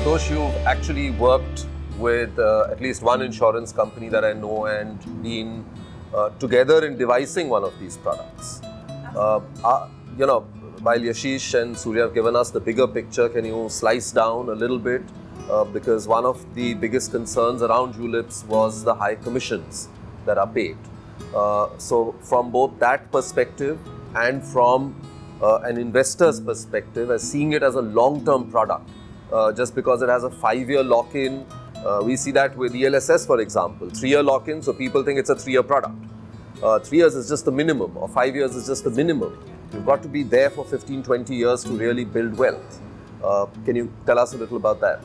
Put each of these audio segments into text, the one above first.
Santosh, you've actually worked with at least one insurance company that I know and been together in devising one of these products. While Yashish and Surya have given us the bigger picture, can you slice down a little bit? Because one of the biggest concerns around ULIPs was the high commissions that are paid. So from both that perspective and from an investor's perspective, as seeing it as a long-term product, just because it has a 5-year lock-in, we see that with ELSS, for example, 3-year lock-in, so people think it's a 3-year product. 3 years is just the minimum, or 5 years is just the minimum. You've got to be there for 15-20 years to really build wealth. Can you tell us a little about that?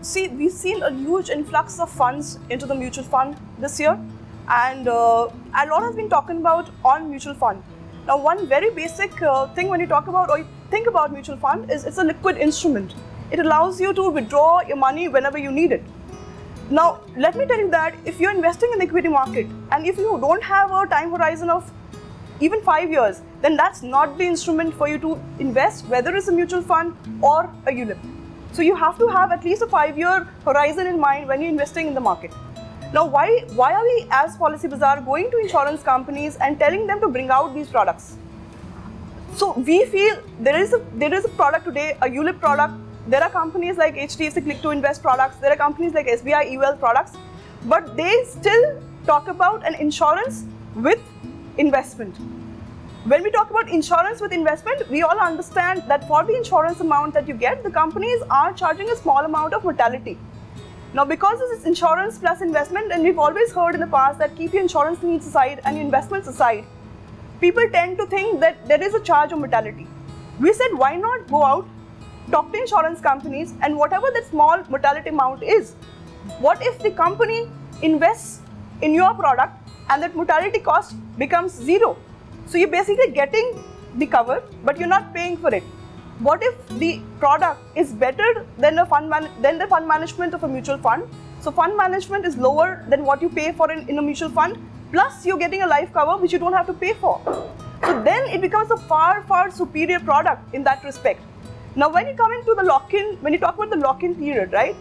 See, we've seen a huge influx of funds into the mutual fund this year, and a lot has been talking about on mutual fund. Now, one very basic thing when you talk about or you think about mutual fund is it's a liquid instrument. It allows you to withdraw your money whenever you need it. Now, let me tell you that if you're investing in the equity market and if you don't have a time horizon of even 5 years, then that's not the instrument for you to invest, whether it's a mutual fund or a ULIP. So you have to have at least a 5-year horizon in mind when you're investing in the market. Now, why are we as PolicyBazaar going to insurance companies and telling them to bring out these products? So we feel there is a product today, a ULIP product. There are companies like HDFC Click to Invest products. There are companies like SBI eWealth products, but they still talk about an insurance with investment. When we talk about insurance with investment, we all understand that for the insurance amount that you get, the companies are charging a small amount of mortality. Now, because this is insurance plus investment, and we've always heard in the past that keep your insurance needs aside and your investments aside, people tend to think that there is a charge of mortality. We said, why not go out, talk to insurance companies, and whatever that small mortality amount is, what if the company invests in your product and that mortality cost becomes zero? So you're basically getting the cover, but you're not paying for it. What if the product is better than the fund management of a mutual fund? So fund management is lower than what you pay for in a mutual fund, plus you're getting a life cover which you don't have to pay for. So then it becomes a far, far superior product in that respect. Now, when you come into the lock-in, when you talk about the lock-in period, right?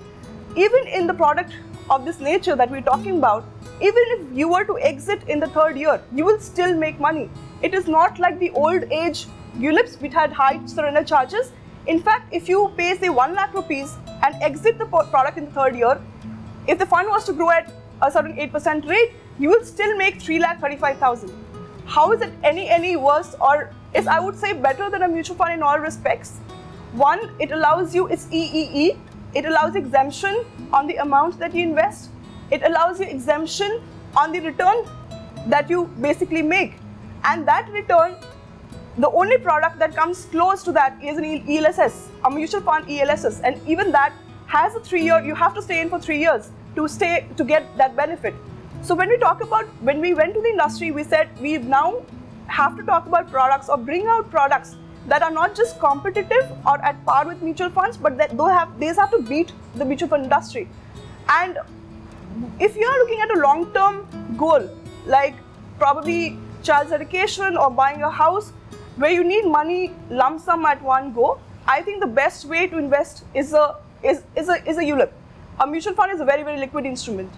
Even in the product of this nature that we're talking about, even if you were to exit in the 3rd year, you will still make money. It is not like the old age ULIPs which had high surrender charges. In fact, if you pay say 1 lakh rupees and exit the product in the 3rd year, if the fund was to grow at a certain 8% rate, you will still make 3,35,000. How is it any worse, or is, I would say, better than a mutual fund in all respects? One, it allows you, it's EEE, it allows exemption on the amount that you invest. It allows you exemption on the return that you basically make. And that return, the only product that comes close to that is an ELSS, a mutual fund ELSS. And even that has a 3-year, you have to stay in for 3 years to get that benefit. So when we talk about, when we went to the industry, we said we now have to talk about products or bring out products that are not just competitive or at par with mutual funds, but that these have to beat the mutual fund industry. And if you are looking at a long-term goal, like probably child's education or buying a house, where you need money lump sum at one go, I think the best way to invest is a ULIP. A mutual fund is a very, very liquid instrument.